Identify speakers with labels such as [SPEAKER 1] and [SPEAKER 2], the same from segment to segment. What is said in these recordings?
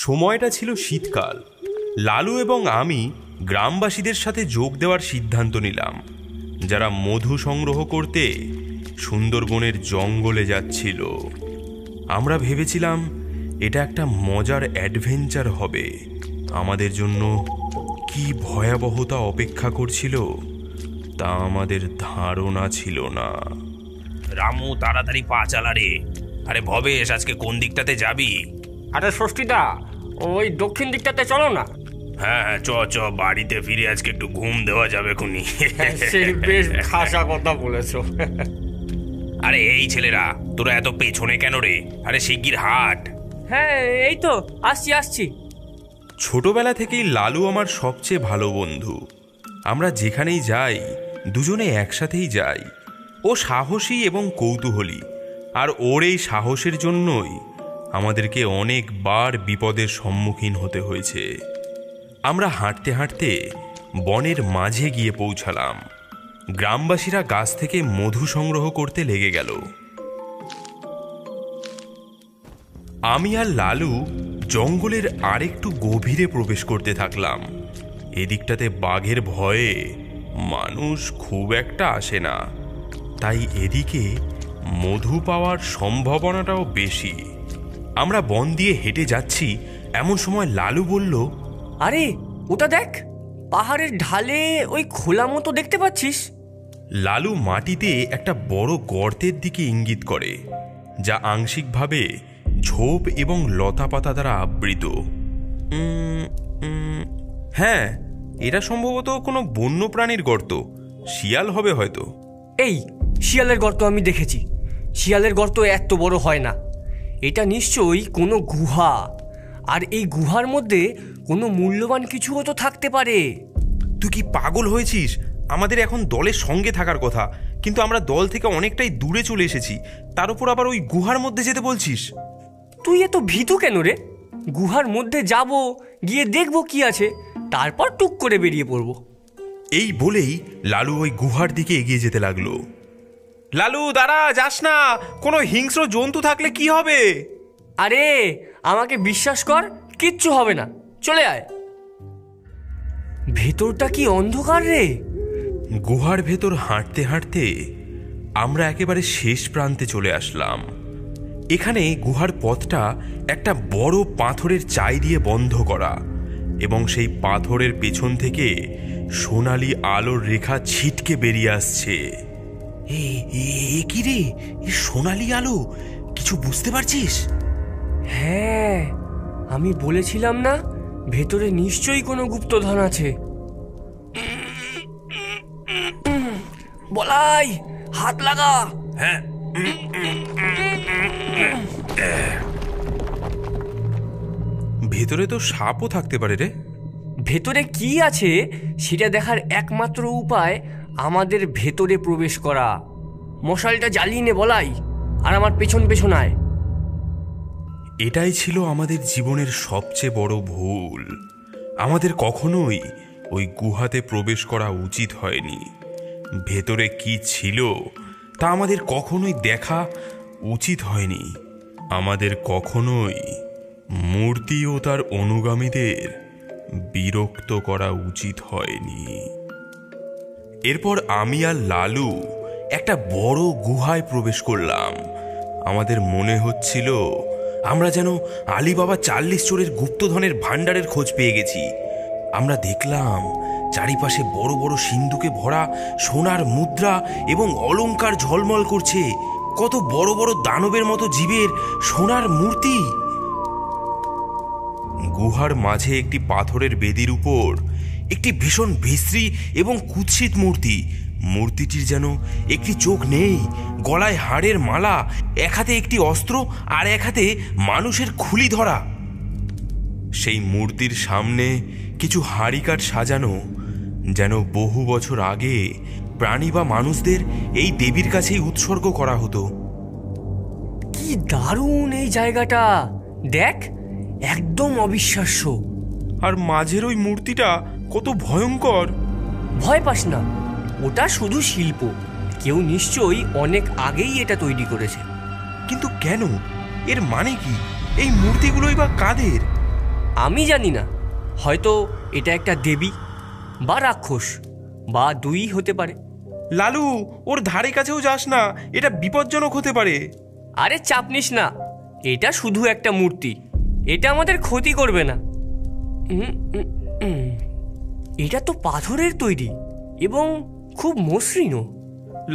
[SPEAKER 1] সময়টা ছিল শীতকাল। লালু এবং আমি গ্রামবাসীদের সাথে যোগ দেওয়ার সিদ্ধান্ত নিলাম, যারা মধু সংগ্রহ করতে সুন্দরবনের জঙ্গলে যাচ্ছিল। আমরা ভেবেছিলাম এটা একটা মজার অ্যাডভেঞ্চার হবে। আমাদের জন্য কি ভয়াবহতা অপেক্ষা করছিল তা আমাদের ধারণা ছিল না।
[SPEAKER 2] রামু, তাড়াতাড়ি পা চালা রে। আরে ভবেশ, আজকে কোন দিকটাতে যাবি?
[SPEAKER 3] আরে ষষ্ঠীদা, ওই দক্ষিণ দিকটাতে চলো না।
[SPEAKER 2] হ্যাঁ, চ চ, বাড়িতে ফিরে আজকে একটু ঘুম দেওয়া যাবে খুনি।
[SPEAKER 3] সেই বেশ খাসা কথা বলেছো।
[SPEAKER 2] আরে এই ছেলেরা, তোরা এত পেছনে কেন রে? আরে শিগগির হাট।
[SPEAKER 4] হ্যাঁ, এই তো আসছি আসছি।
[SPEAKER 1] ছোটবেলা থেকেই লালু আমার সবচেয়ে ভালো বন্ধু। আমরা যেখানেই যাই দুজনে একসাথেই যাই। ও সাহসী এবং কৌতূহলী, আর ওর এই সাহসের জন্যই আমাদেরকে অনেকবার বিপদের সম্মুখীন হতে হয়েছে। আমরা হাঁটতে হাঁটতে বনের মাঝে গিয়ে পৌঁছালাম। গ্রামবাসীরা গাছ থেকে মধু সংগ্রহ করতে লেগে গেল। আমি আর লালু জঙ্গলের আরেকটু গভীরে প্রবেশ করতে থাকলাম। এদিকটাতে বাঘের ভয়ে মানুষ খুব একটা আসে না, তাই এদিকে মধু পাওয়ার সম্ভাবনাটাও বেশি। আমরা বন দিয়ে হেঁটে যাচ্ছি, এমন সময় লালু বলল,
[SPEAKER 4] আরে ওটা দেখ, পাহাড়ের ঢালে ওই খোলা মতো দেখতে পাচ্ছিস?
[SPEAKER 1] লালু মাটিতে একটা বড় গর্তের দিকে ইঙ্গিত করে, যা আংশিকভাবে ঝোপ এবং লতাপাতা দ্বারা আবৃত। হ্যাঁ, এটা সম্ভবত কোনো বন্য প্রাণীর গর্ত। শিয়াল হবে হয়তো।
[SPEAKER 4] এই শিয়ালের গর্ত আমি দেখেছি। শিয়ালের গর্ত এত বড় হয় না। এটা নিশ্চয়ই কোনো গুহা, আর এই গুহার মধ্যে কোনো মূল্যবান কিছুও তো থাকতে পারে।
[SPEAKER 1] তুই কি পাগল হয়েছিস? আমাদের এখন দলের সঙ্গে থাকার কথা, কিন্তু আমরা দল থেকে অনেকটাই দূরে চলে এসেছি। তার উপর আবার ওই গুহার মধ্যে যেতে বলছিস?
[SPEAKER 4] তুই এত ভীতু কেন রে? গুহার মধ্যে যাব, গিয়ে দেখবো কি আছে, তারপর টুক করে বেরিয়ে পড়ব।
[SPEAKER 1] এই বলেই লালু ওই গুহার দিকে এগিয়ে যেতে লাগলো। লালু দাঁড়া, যাস না, কোনো হিংস্র জন্তু থাকলে কি হবে?
[SPEAKER 4] আরে আমাকে বিশ্বাস কর, কিচ্ছু হবে না, চলে আয়। ভেতরটা কি অন্ধকার রে!
[SPEAKER 1] গুহার ভেতর হাঁটতে হাঁটতে আমরা একেবারে শেষ প্রান্তে চলে আসলাম। এখানে গুহার পথটা একটা বড় পাথরের চাই দিয়ে বন্ধ করা, এবং সেই পাথরের পেছন থেকে সোনালি আলোর রেখা ছিটকে বেরিয়ে আসছে। এ কি রে? সোনালি আলো, কিছু বুঝতে পারছিস?
[SPEAKER 4] হ্যাঁ, আমি বলেছিলাম না, ভেতরে নিশ্চয়ই কোনো গুপ্তধন আছে। বলাই, হাত লাগা।
[SPEAKER 2] হ্যাঁ,
[SPEAKER 1] ভেতরে তো সাপও থাকতে পারে রে।
[SPEAKER 4] ভেতরে কি আছে সেটা দেখার একমাত্র উপায় আমাদের ভেতরে প্রবেশ করা। মশালটা জ্বালিয়ে নে বলাই, আর আমার পেছন পেছন আয়।
[SPEAKER 1] এটাই ছিল আমাদের জীবনের সবচেয়ে বড় ভুল। আমাদের কখনোই ওই গুহাতে প্রবেশ করা উচিত হয়নি। ভেতরে কি ছিল তা আমাদের কখনোই দেখা উচিত হয়নি। আমাদের কখনোই মূর্তি ও তার অনুগামীদের বিরক্ত করা উচিত হয়নি। এরপর আমি আর লালু একটা বড় গুহায় প্রবেশ করলাম। আমাদের মনে হচ্ছিল আমরা যেন আলিবাবা 40 চোরের গুপ্তধনের ভাণ্ডারের খোঁজ পেয়ে গেছি। আমরা দেখলাম চারিপাশে বড় বড় সিন্ধুকে ভরা সোনার মুদ্রা এবং অলংকার ঝলমল করছে। কত বড় বড় দানবের মতো জীবের সোনার মূর্তি। গুহার মাঝে একটি পাথরের বেদির উপর একটি ভীষণ বিশ্রী এবং কুৎসিত মূর্তি। মূর্তিটির যেন একটি চোখ নেই, গলায় হাড়ের মালা, এক হাতে একটি অস্ত্র আর এক হাতে মানুষের খুলি ধরা। সেই মূর্তির সামনে কিছু হাড়িকাঠ সাজানো, যেন বহু বছর আগে প্রাণী বা মানুষদের এই দেবীর কাছেই উৎসর্গ করা হতো।
[SPEAKER 4] কি দারুণ এই জায়গাটা! দেখ, একদম অবিশ্বাস্য।
[SPEAKER 1] আর মাঝের ওই মূর্তিটা কত ভয়ঙ্কর!
[SPEAKER 4] ভয় পাস না, ওটা শুধু শিল্প। কেউ নিশ্চয়ই অনেক আগেই এটা তৈরি করেছে।
[SPEAKER 1] কিন্তু কেন? এর মানে কি? এই মূর্তিগুলোই বা কাদের?
[SPEAKER 4] আমি জানি না, হয়তো এটা একটা দেবী বা রাক্ষস বা দুই হতে পারে।
[SPEAKER 1] লালু, ওর ধারে কাছেও যাস না, এটা বিপজ্জনক হতে পারে।
[SPEAKER 4] আরে চাপ নিস না, এটা শুধু একটা মূর্তি, এটা আমাদের ক্ষতি করবে না। এটা তো পাথরের তৈরি এবং খুব মসৃণ।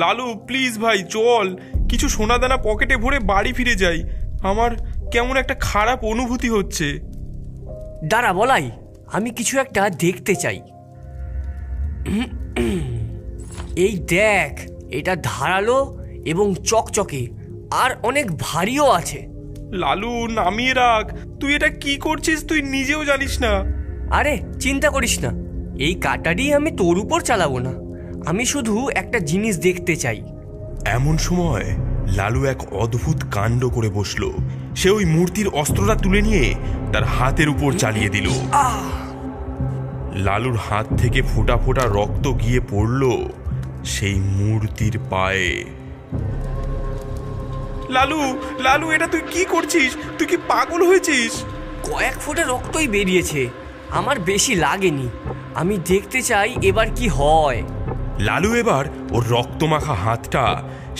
[SPEAKER 1] লালু প্লিজ ভাই চল, কিছু সোনাদানা পকেটে ভরে বাড়ি ফিরে যাই। আমার কেমন একটা খারাপ অনুভূতি হচ্ছে।
[SPEAKER 4] দাঁড়া বলাই, আমি কিছু একটা দেখতে চাই। এই দেখ, এটা ধারালো এবং চকচকে আর অনেক ভারীও আছে।
[SPEAKER 1] লালু নামিয়ে রাখ, তুই এটা কি করছিস তুই নিজেও জানিস না।
[SPEAKER 4] আরে চিন্তা করিস না, এই কাটারি আমি তোর উপর চালাবো না, আমি শুধু একটা জিনিস দেখতে চাই।
[SPEAKER 1] এমন সময় লালু এক অদ্ভুত কাণ্ড করে বসলো। সে ওই মূর্তির অস্ত্রটা তুলে নিয়ে তার হাতের উপর চালিয়ে দিল। লালুর হাত থেকে ফোঁটা ফোঁটা রক্ত গিয়ে পড়ল সেই মূর্তির পায়ে। লালু, লালু, এটা তুই কি করছিস? তুই কি পাগল হয়েছিস?
[SPEAKER 4] কয়েক ফোঁটা রক্তই বেরিয়েছে, আমার বেশি লাগেনি। আমি দেখতে চাই এবার কি হয়।
[SPEAKER 1] লালু এবার ওর রক্তমাখা হাতটা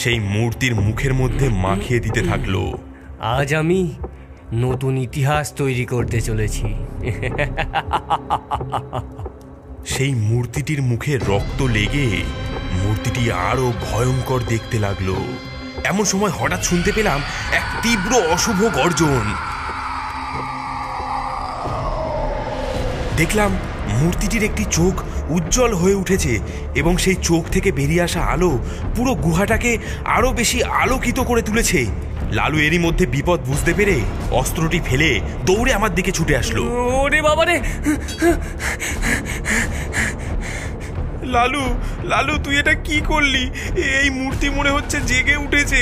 [SPEAKER 1] সেই মূর্তির মুখের মধ্যে মাখিয়ে দিতে থাকলো।
[SPEAKER 4] আজ আমি নতুন ইতিহাস তৈরি করতে চলেছি।
[SPEAKER 1] সেই মূর্তিটির মুখে রক্ত লেগে মূর্তিটি আরো ভয়ঙ্কর দেখতে লাগলো। এমন সময় হঠাৎ শুনতে পেলাম এক তীব্র অশুভ গর্জন। দেখলাম মূর্তিটির একটি চোখ উজ্জ্বল হয়ে উঠেছে এবং সেই চোখ থেকে বেরিয়ে আসা আলো পুরো গুহাটাকে আরো বেশি আলোকিত করে তুলেছে। লালু এরই মধ্যে বিপদ বুঝতে পেরে অস্ত্রটি ফেলে দৌড়ে আমার দিকে ছুটে আসলো।
[SPEAKER 4] ওরে বাবা রে!
[SPEAKER 1] লালু, লালু, তুই এটা কি করলি? এই মূর্তি মনে হচ্ছে জেগে উঠেছে।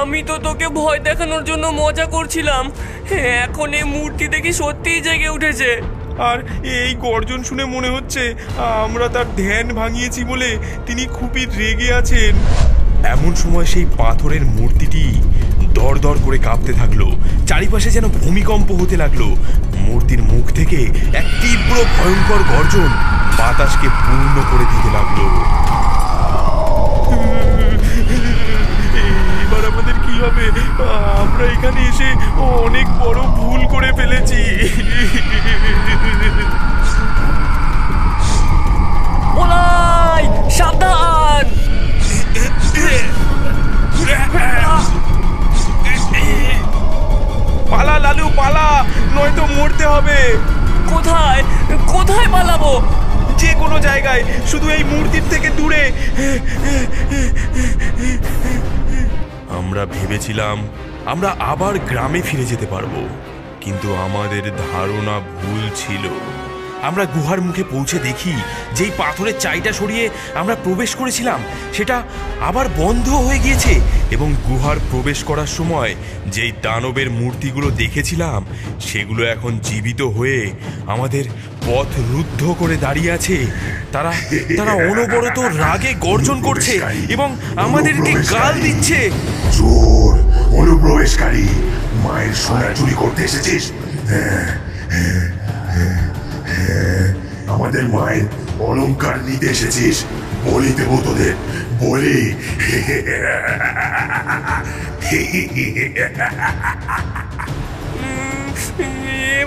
[SPEAKER 4] আমি তো তোকে ভয় দেখানোর জন্য মজা করছিলাম, এখন এই মূর্তি দেখি সত্যিই জেগে উঠেছে।
[SPEAKER 1] আর এই গর্জন শুনে মনে হচ্ছে আমরা তার ধ্যান ভাঙিয়েছি বলে তিনি খুবই রেগে আছেন। এমন সময় সেই পাথরের মূর্তিটি দরদর করে কাঁপতে থাকলো। চারিপাশে যেন ভূমিকম্প হতে লাগলো। মূর্তির মুখ থেকে এক তীব্র ভয়ঙ্কর গর্জন বাতাসকে পূর্ণ করে দিতে লাগলো। এবার আমাদের কি হবে? আমরা এখানে এসে অনেক বড় ভুল করে ফেলেছি।
[SPEAKER 4] বলাই, সাবধান!
[SPEAKER 1] পালা লালু, পালা, নয়তো মরতে হবে।
[SPEAKER 4] কোথায় কোথায় পালাবো?
[SPEAKER 1] যে কোনো জায়গায়, শুধু এই মূর্তির থেকে দূরে। আমরা ভেবেছিলাম আমরা আবার গ্রামে ফিরে যেতে পারবো, কিন্তু আমাদের ধারণা ভুল ছিল। আমরা গুহার মুখে পৌঁছে দেখি যেই পাথরের চাইটা সরিয়ে আমরা প্রবেশ করেছিলাম সেটা আবার বন্ধ হয়ে গিয়েছে এবং গুহার প্রবেশ করার সময় যেই দানবের মূর্তিগুলো দেখেছিলাম সেগুলো এখন জীবিত হয়ে আমাদের পথ রুদ্ধ করে দাঁড়িয়ে আছে। তারা তারা অনবরত রাগে গর্জন করছে এবং আমাদেরকে গাল দিচ্ছে।
[SPEAKER 5] চোর, অনুপ্রবেশকারী, মায়ের সোনা চুরি করতে এসেছিস? আমাদের মায়ের অলংকার নিতে এসেছিস? বলি দেবো তোদের, বলি।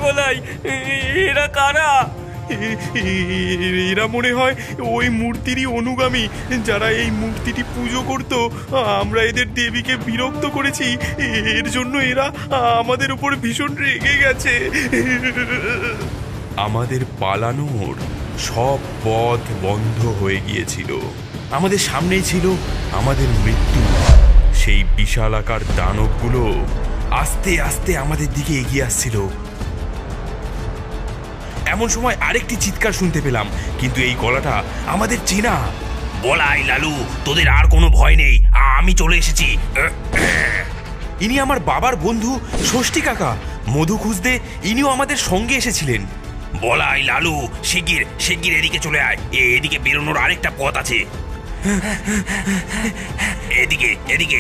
[SPEAKER 4] বলাই, এরা কারা?
[SPEAKER 1] এরা মনে হয় ওই মূর্তিরই অনুগামী, যারা এই মূর্তিটি পুজো করত। আমরা এদের দেবীকে বিরক্ত করেছি, এর জন্য এরা আমাদের উপর ভীষণ রেগে গেছে। আমাদের পালানোর সব পথ বন্ধ হয়ে গিয়েছিল। আমাদের সামনেই ছিল আমাদের মৃত্যু। সেই বিশালাকার দানবগুলো আস্তে আস্তে আমাদের দিকে এগিয়ে আসছিল। এমন সময় আরেকটি চিৎকার শুনতে পেলাম, কিন্তু এই গলাটা আমাদের চেনা।
[SPEAKER 2] বলাই লালু, তোদের আর কোনো ভয় নেই, আমি চলে এসেছি।
[SPEAKER 1] ইনি আমার বাবার বন্ধু ষষ্ঠী কাকা। মধু খুঁজতে ইনিও আমাদের সঙ্গে এসেছিলেন।
[SPEAKER 2] বলাই লালু, শিগগির শিগগির এদিকে চলে আয়, এদিকে বেরোনোর আরেকটা পথ আছে। এদিকে এদিকে।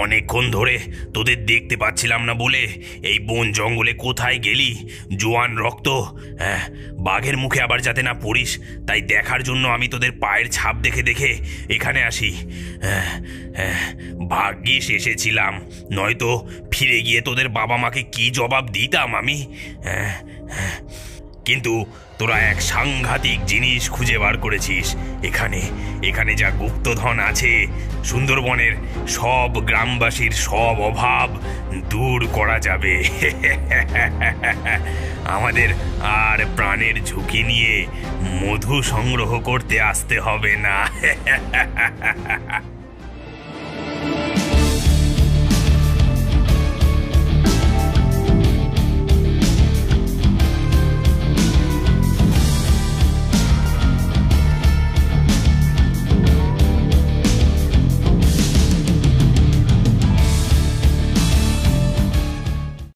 [SPEAKER 2] অনেকক্ষণ ধরে তোদের দেখতে পাচ্ছিলাম না বলে এই বন জঙ্গলে কোথায় গেলি জোয়ান রক্ত। বাঘের মুখে আবার যাতে না পড়িস তাই দেখার জন্য আমি তোদের পায়ের ছাপ দেখে দেখে এখানে আসি। ভাগ্যিস এসেছিলাম, নয়তো ফিরে গিয়ে তোদের বাবা মাকে কি জবাব দিতাম আমি। কিন্তু তোরা এক সাংঘাতিক জিনিস খুঁজে বার করেছিস। এখানে এখানে যা গুপ্তধন আছে, সুন্দরবনের সব গ্রামবাসীর সব অভাব দূর করা যাবে। আমাদের আর প্রাণের ঝুঁকি নিয়ে মধু সংগ্রহ করতে আসতে হবে না।